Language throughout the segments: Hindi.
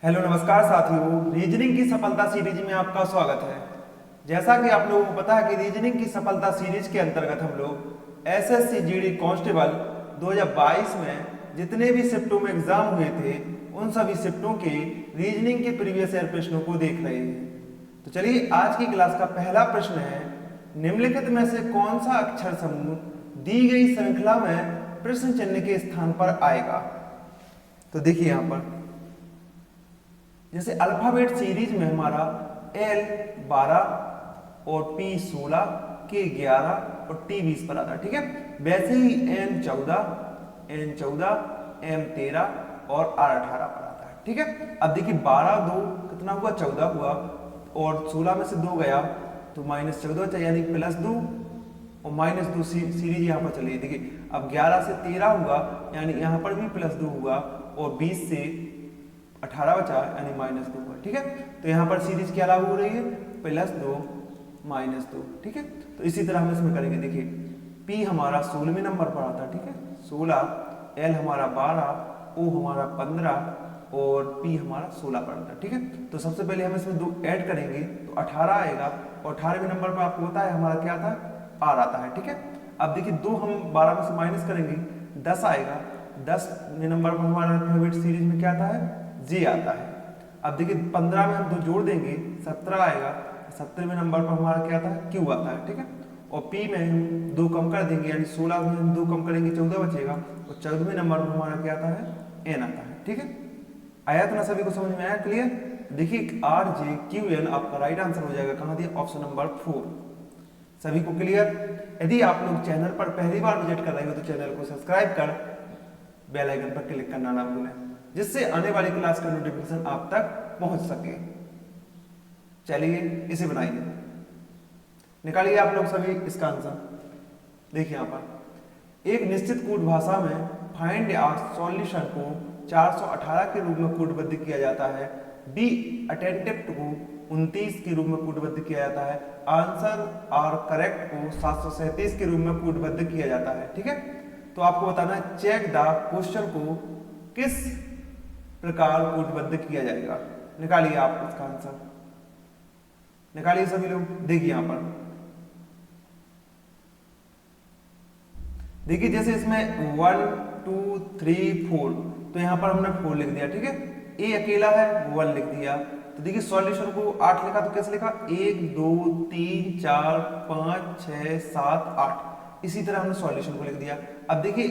हेलो नमस्कार साथियों, रीजनिंग की सफलता सीरीज में आपका स्वागत है। जैसा कि आप लोगों को पता है कि रीजनिंग की सफलता सीरीज के अंतर्गत हम लोग एसएससी जीडी कांस्टेबल 2022 में जितने भी शिफ्टों में एग्जाम हुए थे उन सभी शिफ्टों के रीजनिंग के प्रीवियस ईयर प्रश्नों को देख रहे हैं। तो चलिए आज की क्लास का पहला प्रश्न है, निम्नलिखित में से कौन सा अक्षर समूह दी गई श्रृंखला में प्रश्न चिन्ह के स्थान पर आएगा। तो देखिए यहाँ पर जैसे अल्फाबेट सीरीज में हमारा L 12 और P 16, K 11 और T 20 पर आता है, ठीक है। वैसे ही N 14, M 13 और R 18 पर आता है, ठीक है। अब देखिए 12 2 कितना हुआ, 14 हुआ और 16 में से 2 गया तो -14 चाहिए, यानी +2 और -2 सीरीज यहाँ पर चलिए। देखिए अब 11 से 13 हुआ यानी यहाँ पर भी +2 हुआ और 20 से 18 बचा यानी -2 हुआ, ठीक है। तो यहाँ पर सीरीज क्या लागू हो रही है, +2 -2, ठीक है। तो इसी तरह हम इसमें करेंगे। देखिए P हमारा 16वें नंबर पर आता है, ठीक है, 16, L हमारा 12, O हमारा 15 और P हमारा 16 पर आता है, ठीक है। तो सबसे पहले हम इसमें 2 ऐड करेंगे तो 18 आएगा और 18वें नंबर पर आपको पता है हमारा क्या था, R आता है, ठीक है। अब देखिए 2 हम 12 में से माइनस करेंगे, 10 आएगा। 10वें नंबर पर हमारा अल्फाबेट सीरीज में क्या आता है, J आता है। अब देखिए 15 में हम 2 जोड़ देंगे, 17 आएगा। 17वें नंबर पर हमारा क्या आता है, Q आता है, ठीक है। और P में हम 2 कम कर देंगे यानी 16 में हम 2 कम करेंगे 14 बचेगा और 14वें नंबर पर हमारा क्या आता है, N आता है, ठीक है। आया तो ना सभी को समझ में आया, क्लियर। देखिए RJQN आपका राइट आंसर हो जाएगा, कहाँ दिया, ऑप्शन नंबर 4। सभी को क्लियर। यदि आप लोग चैनल पर पहली बार विजिट कर रहे हो तो चैनल को सब्सक्राइब कर बेल आइकन पर क्लिक करना ना भूलें, जिससे आने वाली क्लास का नोटिफिकेशन आप तक पहुंच सके। चलिए इसे बनाइए, निकालिए आप लोग सभी इसका आंसर। देखिए यहाँ पर एक निश्चित कूट भाषा में फाइंड या सॉल्यूशन को 418 के रूप में कूटबद्ध किया जाता है, बी अटेंटिव को 29 के रूप में कूटबद्ध किया जाता है, आंसर आर करेक्ट को 737 के रूप में कूटबद्ध किया जाता है, ठीक है। तो आपको बताना है चेक द क्वेश्चन को किस प्रकार कूटबद्ध किया जाएगा। निकालिए आप इसका आंसर, निकालिए सभी लोग। देखिए यहां पर देखिए जैसे इसमें 1 2 3 4 तो यहां पर हमने 4 लिख दिया, ठीक है। ए अकेला है 1 लिख दिया। तो देखिए सॉल्यूशन को 8 लिखा तो कैसे लिखा, 1 2 3 4 5 6 7 8, इसी तरह हमने सॉल्यूशन को लिख दिया। अब देखिए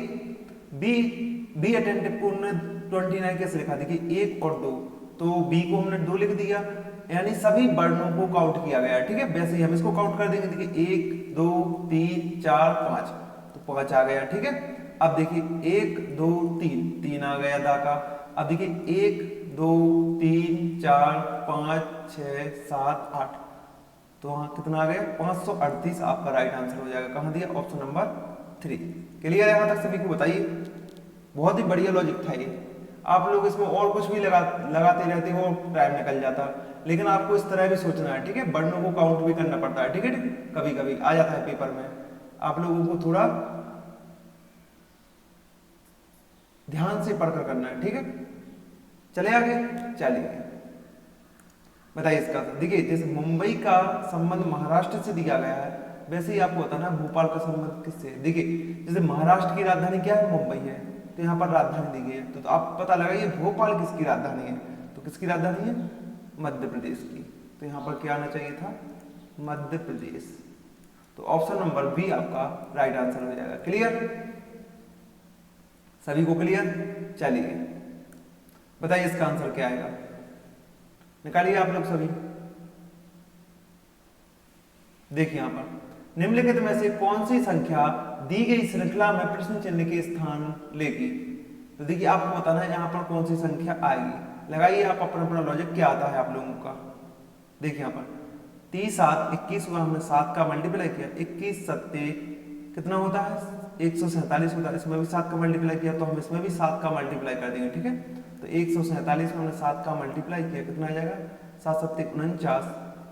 बी अटेंटिव को हमने 29 कैसे लिखा, देखिए 1 और 2, तो बी को हमने 2 लिख दिया यानी सभी वर्णों को काउंट किया गया, ठीक है। वैसे ही हम इसको काउंट कर देंगे। देखिए 1 2 3 4 5 तो 5 आ गया, ठीक है। अब देखिए 1 2 3 3 आ गया दा का। अब देखिए 1 2 3 4 5 6 7 8 तो वहां कितना आ गया, 538 आपका राइट आंसर हो जाएगा, कहां दिया, ऑप्शन नंबर 3। क्लियर है यहां तक सभी को, बताइए। बहुत ही बढ़िया लॉजिक था ये। आप लोग इसमें और कुछ भी लगाते रहते हो, टाइम निकल जाता, लेकिन आपको इस तरह भी सोचना है, ठीक है। वर्णों को काउंट भी करना पड़ता है, ठीक है। कभी कभी आ जाता है पेपर में, आप लोगों को थोड़ा ध्यान से पढ़कर करना है, ठीक है। चले आगे, चलिए बताइए इसका। देखिए जैसे मुंबई का संबंध महाराष्ट्र से दिया गया है, वैसे ही आपको बताना भोपाल का संबंध किससे। देखिए जैसे महाराष्ट्र की राजधानी क्या है, मुंबई है, तो यहाँ पर राजधानी दी गई है, तो आप पता लगाइए भोपाल किसकी राजधानी है, तो किसकी राजधानी है, मध्य प्रदेश की। तो यहाँ पर क्या आना चाहिए था, मध्य प्रदेश। तो ऑप्शन नंबर बी आपका राइट आंसर हो जाएगा। क्लियर, सभी को क्लियर। चलिए बताइए इसका आंसर क्या आएगा, निकालिए आप लोग सभी। देखिए यहां पर निम्नलिखित में से कौन सी संख्या दी गई श्रृंखला में प्रश्न चिन्ह के स्थान लेगी। तो देखिए आपको बताना है यहाँ पर कौन सी संख्या आएगी। लगाइए आप अपना अपना लॉजिक, क्या आता है आप लोगों का। देखिए यहाँ पर 30 7 21 हुआ, हमने 7 का मल्टीप्लाई किया, 21 सत्ते कितना होता है, 147 होता है। इसमें भी 7 का मल्टीप्लाई किया तो हम इसमें भी 7 का मल्टीप्लाई कर देंगे, ठीक है। तो 147 में हमने 7 का मल्टीप्लाई किया, कितना आ जाएगा, 7 7 49,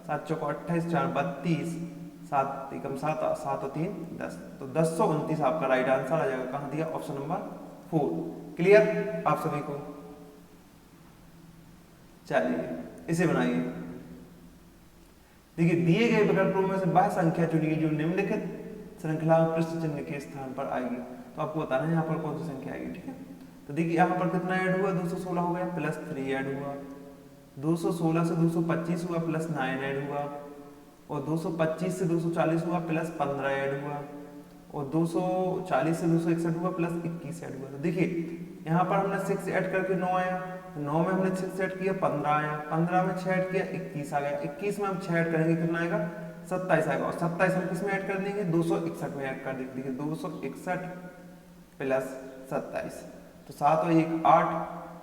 7 चौको 28, 4 32, 7 एकम 7 7 और 3 10, तो 1029 आपका राइट आंसर आ जाएगा, कहाँ दिया, ऑप्शन नंबर 4। क्लियर आप सभी को। चलिए इसे बनाइए। देखिए दिए गए विकल्पों में से वह संख्या चुनिए जो निम्नलिखित श्रृंखला में पृष्ठ चिन्ह के स्थान पर आएगी। तो आपको बताना है यहाँ पर कौन सी संख्या आएगी, ठीक है। तो देखिए यहाँ पर कितना ऐड हुआ, 216 हो गया, प्लस 3 ऐड हुआ, 216 से 225 हुआ, प्लस 9 ऐड हुआ, और 225 से 240 हुआ, प्लस 15 ऐड हुआ, और 240 से 261 हुआ, प्लस 21 ऐड हुआ। तो देखिए यहाँ पर हमने 6 ऐड करके 9 आया, 9 में हमने 6 ऐड किया 15 आया, 15 में 6 ऐड किया 21 आ गया, 21 में हम 6 ऐड करेंगे कितना आएगा, 27 आएगा, और 27 हम किस में ऐड कर देंगे, 261 में ऐड कर देंगे। देखिए 261 प्लस 27, तो 7 और 1 8,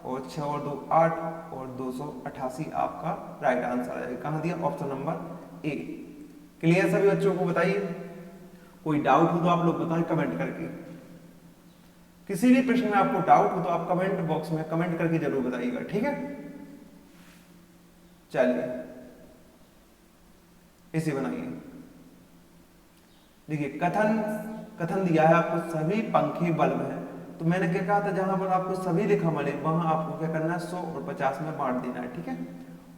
और 6 और 2 8, और 288 आपका राइट आंसर आएगा। कहाँ दिया, ऑप्शन नंबर ए। क्लियर सभी बच्चों को बताइए, कोई डाउट हो तो आप लोग बताएं कमेंट करके। किसी भी प्रश्न में आपको डाउट हो तो आप कमेंट बॉक्स में कमेंट करके जरूर बताइएगा, ठीक है। चलिए इसे बनाइए। देखिए कथन दिया है आपको सभी पंखे बल्ब है, तो मैंने क्या कहा था, जहां पर आपको सभी लिखा मिले वहां आपको क्या करना है, 100 और 50 में बांट देना है, ठीक है।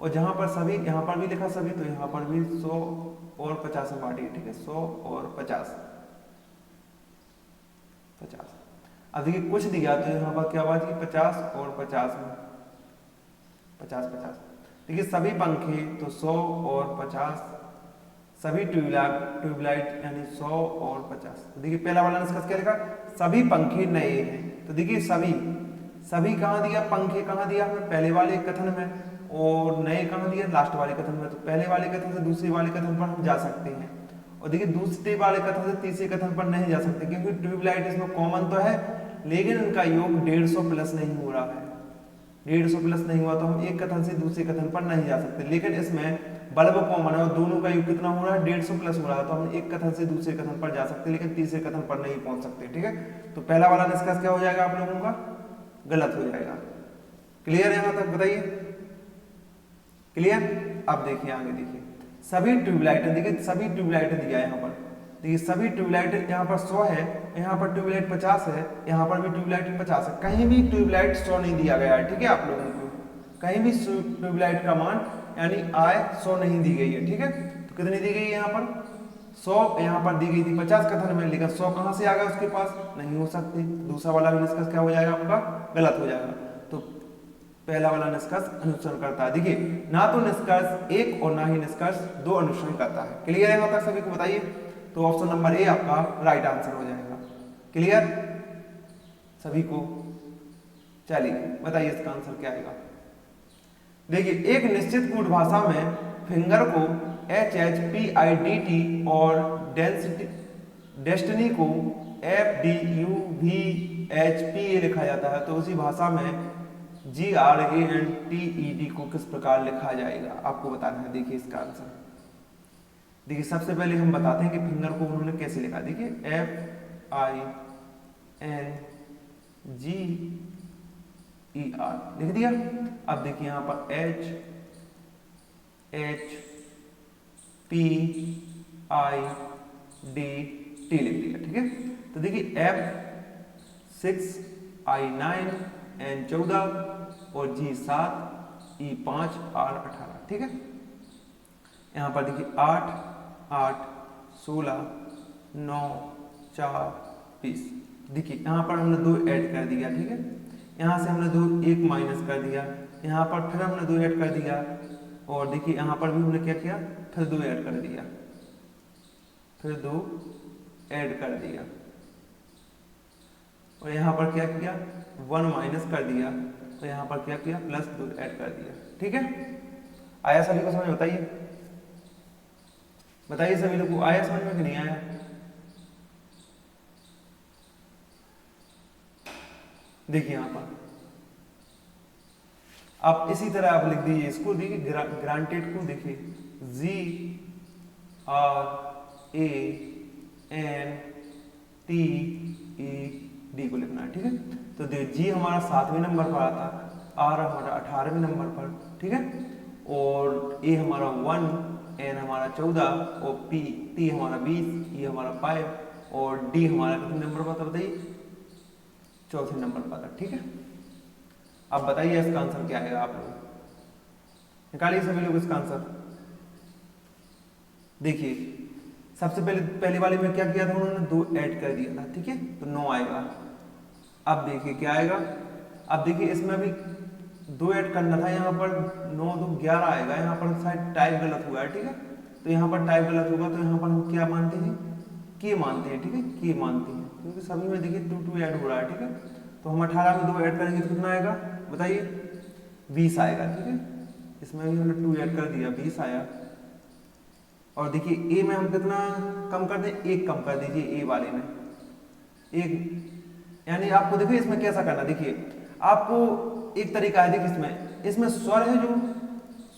और जहां पर सभी, यहाँ पर भी लिखा सभी, तो यहाँ पर भी 100 और 50 में बांटिए, ठीक है, 100 और 50। अब देखिए कुछ दिया तो यहाँ पर क्या बात की, 50 और 50 में 50। देखिए सभी पंखे तो 100 और 50, सभी ट्यूबलाइट यानी 100 और 50। तो देखिए पहला वाला निष्कर्ष क्या लिखा, सभी पंखे नए हैं। तो देखिए सभी कहाँ दिया, पंखे कहाँ दिया हमें, पहले वाले कथन में, और नए कहाँ दिया, लास्ट वाले कथन में। तो पहले वाले कथन से दूसरे वाले कथन पर हम जा सकते हैं, और देखिए दूसरे वाले कथन से तीसरे कथन पर नहीं जा सकते, क्योंकि ट्यूबलाइट इसमें कॉमन तो है, लेकिन इनका योग 150 प्लस नहीं हो रहा है। 150 प्लस नहीं हुआ तो हम एक कथन से दूसरे कथन पर नहीं जा सकते, लेकिन इसमें बल्ब कॉमन है और दोनों का योग कितना हो रहा है, 150 प्लस हो रहा है, तो हम एक कथन से दूसरे कथन पर जा सकते, लेकिन तीसरे कथन पर नहीं पहुंच सकते, ठीक है। तो पहला वाला निष्कर्ष क्या हो जाएगा आप लोगों का, गलत हो जाएगा। क्लियर है, यहां तक बताइए, क्लियर। अब देखिए आगे, देखिए सभी ट्यूबलाइटें, देखिए सभी ट्यूबलाइटें दिया है यहाँ पर, देखिए सभी ट्यूबलाइट यहाँ पर 100 है, यहाँ पर ट्यूबलाइट 50 है, यहाँ पर भी ट्यूबलाइट 50 है, कहीं भी ट्यूबलाइट 100 नहीं दिया गया है, ठीक है। आप लोगों को कहीं भी ट्यूबलाइट का मान यानी आय 100 नहीं दी गई है, ठीक है। तो कितनी दी गई है यहाँ पर, 100 यहाँ पर दी गई थी 50 कथन में, लेकिन 100 कहाँ से आ गया उसके पास, नहीं हो सकते। दूसरा वाला भी निष्कर्ष क्या हो जाएगा आपका, गलत हो जाएगा। तो पहला वाला निष्कर्ष अनुसरण करता है। देखिए ना तो निष्कर्ष एक और ना ही निष्कर्ष दो अनुसरण करता है। क्लियर है, यहाँ तक सभी को बताइए। तो ऑप्शन नंबर ए आपका राइट आंसर हो जाएगा। क्लियर सभी को, चलिए बताइए इसका आंसर क्या आएगा। देखिए एक निश्चित कूट भाषा में फिंगर को HHPIDT और डेस्टिनी को FDUVHPA लिखा जाता है, तो उसी भाषा में GRANTED को किस प्रकार लिखा जाएगा, आपको बताना है। देखिए इसका आंसर, देखिए सबसे पहले हम बताते हैं कि फिंगर को उन्होंने कैसे लिखा। देखिए FINGER लिख दिया। अब देखिए यहाँ पर HHPIDT लिख दिया, ठीक है। तो देखिए F6I9 N14 और G7 E5 R18, ठीक है। यहाँ पर देखिए 8 8 16 9 4 20। देखिए यहाँ पर हमने 2 ऐड कर दिया, ठीक है। यहाँ से हमने 2 1 माइनस कर दिया, यहाँ पर फिर हमने 2 ऐड कर दिया, और देखिए यहाँ पर भी हमने क्या किया, फिर 2 ऐड कर दिया, फिर 2 ऐड कर दिया, और यहाँ पर क्या किया, 1 माइनस कर दिया, तो यहाँ पर क्या किया, प्लस 2 ऐड कर दिया, ठीक है। आया सभी को समझ, बताइए बताइए सभी लोग को आया समझ में कि नहीं आया। देखिए यहाँ पर आप इसी तरह आप लिख दीजिए इसको। देखिए ग्रांटेड को देखिए GRANTED को लिखना है, ठीक है। तो देखिए जी हमारा 7वें नंबर पर आता, आर हमारा 18वें नंबर पर, ठीक है, और ए हमारा 1, एन हमारा 14, और टी हमारा 20, ई हमारा 5, और डी हमारा कितने नंबर पर था बताइए, 4थे नंबर पर था, ठीक है। अब बताइए इसका आंसर क्या आएगा आप लोग। निकालिए सभी लोग इसका आंसर। देखिए सबसे पहले वाले में क्या किया था उन्होंने, 2 ऐड कर दिया था, ठीक है, तो 9 आएगा। अब देखिए क्या आएगा, अब देखिए इसमें भी 2 ऐड करना था, यहाँ पर 9 2 11 आएगा, यहाँ पर शायद टाइप गलत हुआ है, ठीक है, तो यहाँ पर टाइप गलत होगा, तो यहाँ पर हम क्या मानते हैं, के मानते हैं, ठीक है, के मानते हैं, क्योंकि सभी में देखिए 2 2 ऐड हो रहा है, ठीक है, तो हम 18 में 2 ऐड करेंगे तो कितना आएगा बताइए, 20 आएगा, ठीक है, इसमें भी हमने 2 ऐड कर दिया, 20 आया। और देखिए ए में हम कितना कम कर दें, 1 कम कर दीजिए ए वाले में, 1, यानी आपको देखिए इसमें कैसा करना, देखिए आपको एक तरीका है, देखिए इसमें स्वर है, जो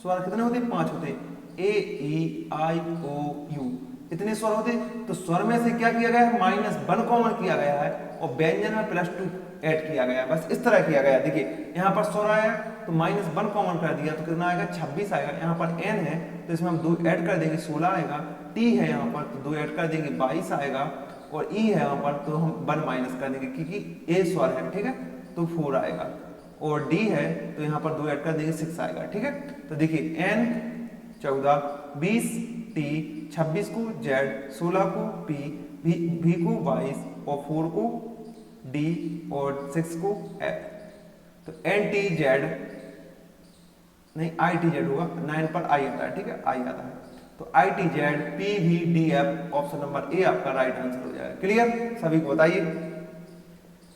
स्वर कितने होते हैं, 5 होते हैं, ए ई आई ओ यू, इतने स्वर होते हैं, तो स्वर में से क्या किया गया है, -1 कॉमन किया गया है और व्यंजन में +2 ऐड किया गया है, बस इस तरह किया गया है। देखिए यहाँ पर स्वर आया तो -1 कॉमन कर दिया तो कितना आएगा, 26 आएगा। यहाँ पर एन है तो इसमें हम 2 ऐड कर देंगे, 16 आएगा। टी है यहाँ पर तो 2 ऐड कर देंगे, 22 आएगा। और ई है यहाँ पर तो हम 1 माइनस कर देंगे क्योंकि ए स्वर है, ठीक है, तो 4 आएगा। और डी है तो यहाँ पर 2 ऐड कर देंगे, 6 आएगा, ठीक है। तो देखिए एन 14, 20 टी, 26 को जेड, 16 को पी, भी को 22 और 4 को डी और 6 को एफ। तो एन टी जेड नहीं, आई टी जेड होगा, 9 पर आई आता है, ठीक है, आई आता है। तो I T Z P V D F, option number A आपका राइट आंसर हो जाएगा। क्लियर, सभी को बताइए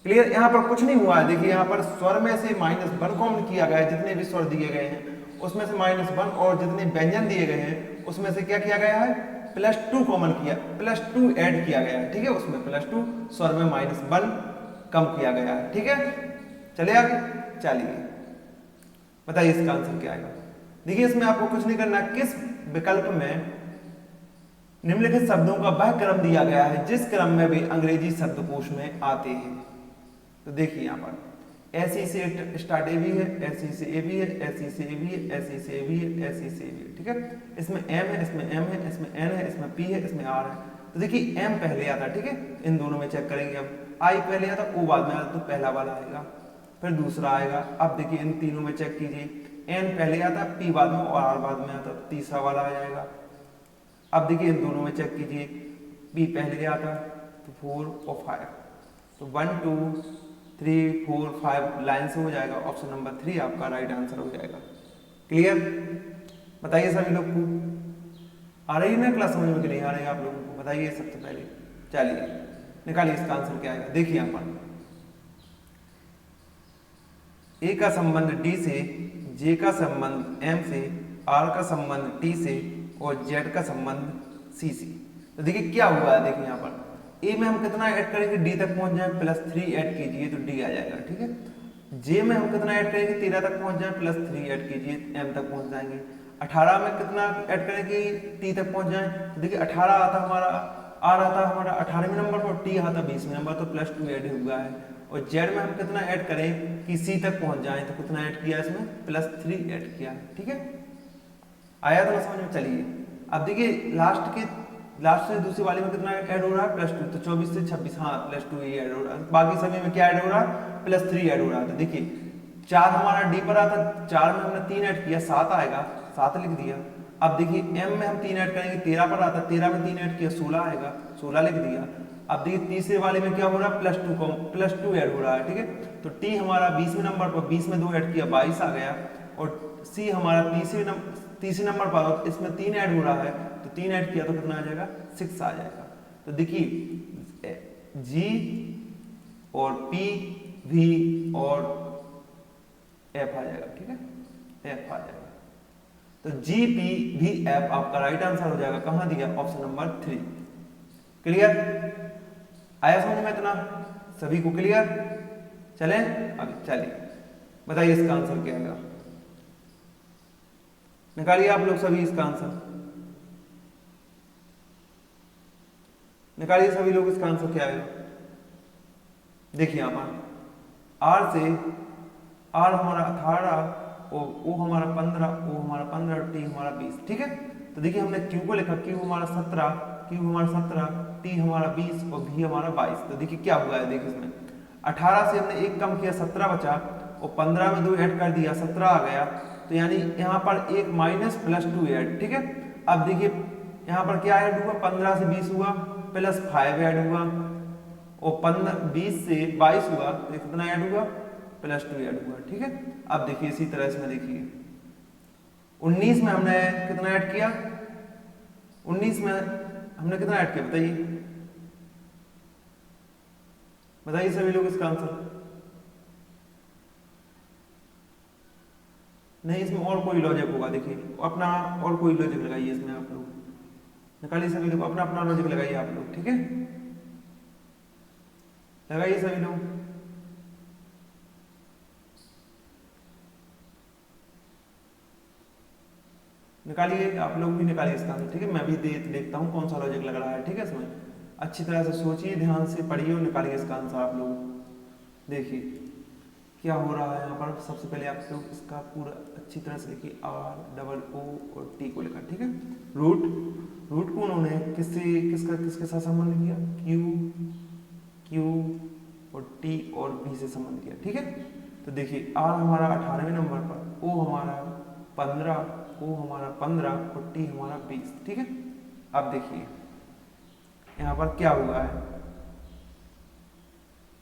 क्लियर। यहाँ पर कुछ नहीं हुआ है, देखिए यहाँ पर स्वर में से -1 कॉमन किया गया है, जितने भी स्वर दिए गए हैं उसमें से -1, और जितने व्यंजन दिए गए हैं उसमें से क्या किया गया है, +2 कॉमन किया, +2 ऐड किया गया है, ठीक है, उसमें +2, स्वर में -1 कम किया गया है, ठीक है। चलिए आगे, चलिए बताइए इसका आंसर क्या आएगा। देखिए इसमें आपको कुछ नहीं करना, किस विकल्प में निम्नलिखित शब्दों का वह क्रम दिया गया है जिस क्रम में वे अंग्रेजी शब्दकोश में आते हैं। तो देखिए यहाँ पर ऐसी से स्टार्ट ए भी है, ऐसी से ए भी है, ऐसी से ए भी है, ऐसी से ए भी है, ऐसी से ए भी है, ठीक है। इसमें एम है, इसमें एम है, इसमें एन है, इसमें पी है, इसमें आर है। तो देखिए एम पहले आता है, ठीक है, इन दोनों में चेक करेंगे हम। आई पहले आता, ओ बाद में आता, तो पहला वाला आएगा, फिर दूसरा आएगा। अब देखिए इन तीनों में चेक कीजिए, एन पहले आता, पी बाद में और आर बाद में आता, तो तीसरा वाला आ जाएगा। अब देखिए इन दोनों में चेक कीजिए, पी पहले आता तो 4 और 5, तो 1 2 3 4 5 लाइन से हो जाएगा। ऑप्शन नंबर 3 आपका राइट आंसर हो जाएगा। क्लियर, बताइए सभी लोग को आ रही है ना क्लास समझ में कि नहीं आ रही है आप लोगों को, बताइए सबसे पहले। चलिए निकालिए इसका आंसर क्या आएगा। देखिए यहाँ पर ए का संबंध डी से, जे का संबंध एम से, आर का संबंध टी से और जेड का संबंध सी से। तो देखिए क्या हुआ है, देखिए यहाँ पर ए में हम कितना ऐड करेंगे, डी तक पहुंच जाए, +3 ऐड कीजिए तो डी आ जाएगा, ठीक है। जे में हम कितना ऐड करेंगे, 13 तक पहुंच जाए, +3 ऐड कीजिए, एम तक पहुंच जाएंगे। 18 में कितना ऐड करेंगे, टी तक पहुंच जाए, तो देखिए 18 आता हमारा, आर आता हमारा 18वें नंबर पर, टी आता 20वें नंबर, तो +2 ऐड हुआ है। और जेड में हम कितना ऐड करें कि सी तक पहुंच जाए, तो कितना ऐड किया इसमें, +3 ऐड किया, ठीक है। आया तो ना समझ में। चलिए अब देखिए लास्ट से दूसरी वाली में कितना ऐड हो रहा है, +2, तो 24 से 26, हाँ +2 ही ऐड हो रहा है। बाकी सभी में क्या ऐड हो रहा है, +3 ऐड हो रहा है। तो देखिए 4 हमारा डी पर आता, 4 में हमने 3 ऐड किया, 7 आएगा, 7 लिख दिया। अब देखिए एम में हम 3 ऐड करेंगे, 13 पर आता, 13 में 3 ऐड किया, 16 आएगा, 16 लिख दिया। अब देखिए तीसरे वाले में क्या हो रहा है, +2 ऐड हो रहा है, ठीक है। तो टी हमारा 20वें नंबर पर, 20 में 2 ऐड किया, 22 आ गया। और सी हमारा तीसरे नंबर पर, इसमें 3 ऐड हो रहा है, तो 3 ऐड किया तो कितना आ जाएगा, 6 आ जाएगा। तो देखिए जी और पी वी और एफ आ जाएगा, ठीक है, एफ आ जाएगा। तो जी पी वी एफ आपका राइट आंसर हो जाएगा। कहां दिया, ऑप्शन नंबर 3। क्लियर, आया समझ में इतना सभी को? क्लियर, चलें आगे। चलिए बताइए इसका आंसर क्या आएगा, निकालिए आप लोग सभी इसका आंसर, निकालिए सभी लोग इसका आंसर क्या आएगा। देखिए यहां पर आर से, आर हमारा 18 और ओ हमारा 15, ओ हमारा 15, टी हमारा 20, ठीक है। तो देखिए हमने क्यू को लिखा, क्यू हमारा 17, टी हमारा 20 और भी हमारा 22। तो देखिए क्या हुआ है, देखिए इसमें 18 से हमने 1 कम किया, 17 बचा, और 15 में 2 ऐड कर दिया, 17 आ गया। तो यानी यहाँ पर एक माइनस प्लस 2 ऐड, ठीक है। अब देखिए यहाँ पर क्या ऐड हुआ, 15 से 20 हुआ, प्लस 5 ऐड हुआ, और 20 से 22 हुआ तो कितना ऐड हुआ, प्लस 2 ऐड हुआ, ठीक है। अब देखिए इसी तरह इसमें देखिए 19 में हमने कितना ऐड किया, 19 में हमने कितना ऐड किया बताइए, बताइए सभी लोग इसका आंसर। नहीं, इसमें और कोई लॉजिक होगा, देखिए अपना और कोई लॉजिक लगाइए इसमें, आप लोग निकालिए सभी लोग अपना अपना लॉजिक लगाइए आप लोग, ठीक है, लगाइए सभी लोग। निकालिए आप लोग भी, निकालिए इसका आंसर, ठीक है। मैं भी देखता हूँ कौन सा लॉजिक लग रहा है, ठीक है। इसमें अच्छी तरह से सोचिए, ध्यान से पढ़िए और निकालिए इसका आंसर आप लोग। देखिए क्या हो रहा है यहाँ पर, सबसे पहले आप लोग इसका पूरा अच्छी तरह से लिखिए, ROO और T को लिखा, ठीक है। रूट को उन्होंने किसके साथ संबंध किया, Q और T और B से संबंध किया, ठीक है। तो देखिए R हमारा 18वें नंबर पर, O हमारा 15, O हमारा 15 और T हमारा 20, ठीक है। अब देखिए यहाँ पर क्या हुआ है,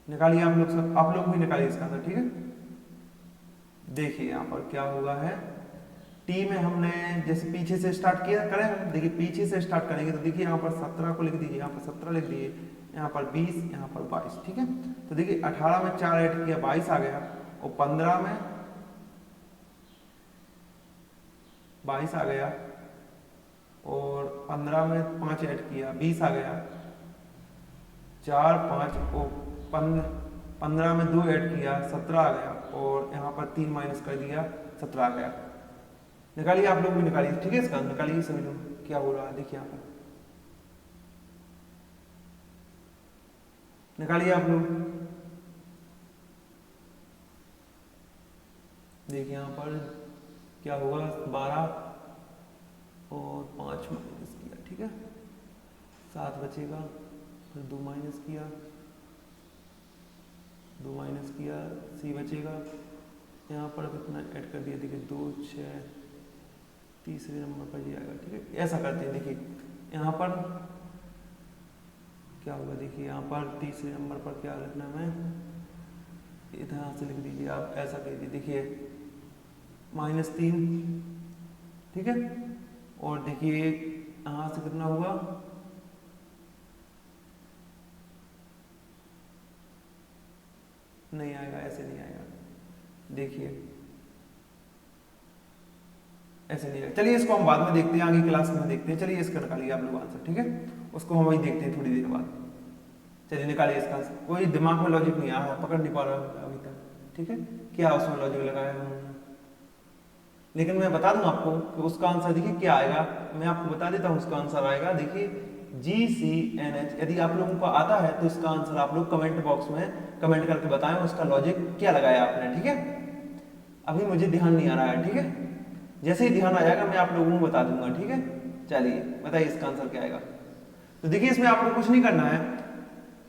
निकालिए आप लोग सब, आप लोग भी निकालिए इसका आंसर, ठीक है। देखिए यहाँ पर क्या हुआ है, टी में हमने जैसे पीछे से स्टार्ट किया करें हम, देखिए पीछे से स्टार्ट करेंगे तो देखिए यहाँ पर 17 को लिख दीजिए, यहाँ पर 17 लिख दीजिए, यहाँ पर 20, यहाँ पर 22, ठीक है। तो देखिए 18 में 4 ऐड किया 22 आ गया, और 15 में 22 आ गया, और 15 में 5 ऐड किया 20 आ गया, 4 5 और 15 में 2 ऐड किया 17 आ गया, और यहाँ पर 3 माइनस कर दिया 17 आ गया। निकालिए आप लोग भी, निकालिए, ठीक है। इसका निकालिए सभी लोग, क्या हो रहा है देखिए यहाँ पर, निकालिए आप लोग। देखिए यहाँ पर क्या होगा, 12 और 5 माइनस किया, ठीक है, 7 बचेगा, फिर 2 माइनस किया, 2 माइनस किया, C बचेगा, यहाँ पर कितना ऐड कर दिया, देखिए 2 6, तीसरे नंबर पर ये आएगा, ठीक है। ऐसा करते हैं, देखिए यहाँ पर क्या होगा, देखिए यहाँ पर तीसरे नंबर पर क्या लिखना है, इधर से लिख दीजिए आप, ऐसा कीजिए, देखिए -3, ठीक है। और देखिए यहाँ से कितना हुआ, नहीं आएगा, ऐसे नहीं आएगा, देखिए ऐसे नहीं आएगा। चलिए इसको हम बाद में देखते हैं, आगे क्लास में देखते हैं। चलिए इसका निकालिए आप लोग आंसर, ठीक है, उसको हम वही देखते हैं थोड़ी देर बाद। चलिए निकालिए इसका आंसर, कोई दिमाग में लॉजिक नहीं आया, पकड़ नहीं पा रहा अभी तक, ठीक है, क्या उसमें लॉजिक लगाया है उन्होंने, लेकिन मैं बता दूं आपको कि उसका आंसर देखिए क्या आएगा, मैं आपको बता देता हूँ उसका आंसर आएगा, देखिए GCNH। यदि आप लोगों को आता है तो इसका आंसर आप लोग कमेंट बॉक्स में कमेंट करके बताएं उसका लॉजिक क्या लगाया आपने, ठीक है। अभी मुझे ध्यान नहीं आ रहा है, ठीक है, जैसे ही ध्यान आ जाएगा मैं आप लोगों को बता दूंगा, ठीक है। चलिए बताइए इसका आंसर क्या आएगा। तो देखिए इसमें आपको कुछ नहीं करना है,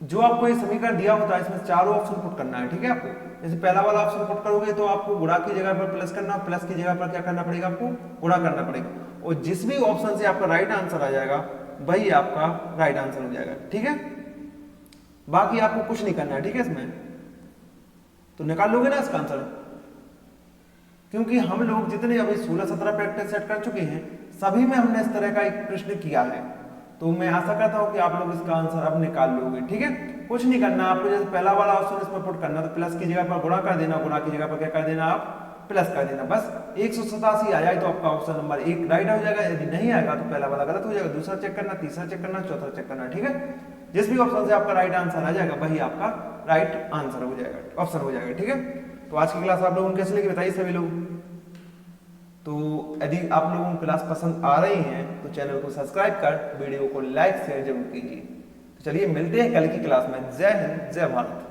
जो आपको ये समीकरण दिया होता है इसमें चारों ऑप्शन पुट करना है, ठीक है। आपको जैसे पहला वाला ऑप्शन पुट करोगे तो आपको गुणा की जगह पर प्लस करना, प्लस की जगह पर क्या करना पड़ेगा, आपको गुणा करना पड़ेगा, और जिस भी ऑप्शन से आपका राइट आंसर आ जाएगा वही आपका राइट आंसर हो जाएगा, ठीक है। बाकी आपको कुछ नहीं करना है, ठीक है। इसमें तो निकाल लोगे ना इसका आंसर, क्योंकि हम लोग जितने अभी 16-17 प्रैक्टिस सेट कर चुके हैं सभी में हमने इस तरह का एक प्रश्न किया है, तो मैं आशा करता हूं कि आप लोग इसका आंसर अब निकाल लोगे, ठीक है। कुछ नहीं करना आपको, जैसे पहला वाला ऑप्शन इसमें पुट करना, तो प्लस की जगह पर गुणा कर देना, गुणा की जगह पर क्या कर देना, आप प्लस कर देना, बस 187 आ जाए तो आपका ऑप्शन नंबर 1 राइट हो जाएगा। यदि नहीं आएगा तो पहला वाला गलत हो जाएगा, दूसरा चेक करना, तीसरा चेक करना, चौथा चेक करना, ठीक है। जिस भी ऑप्शन से आपका राइट आंसर आ जाएगा वही आपका राइट आंसर हो जाएगा, ऑप्शन हो जाएगा, ठीक है। तो आज की क्लास आप लोगों को कैसे लगी बताइए सभी लोग। तो यदि आप लोगों को क्लास पसंद आ रही है तो चैनल को सब्सक्राइब कर वीडियो को लाइक शेयर जरूर कीजिए। तो चलिए मिलते हैं कल की क्लास में। जय हिंद, जय भारत।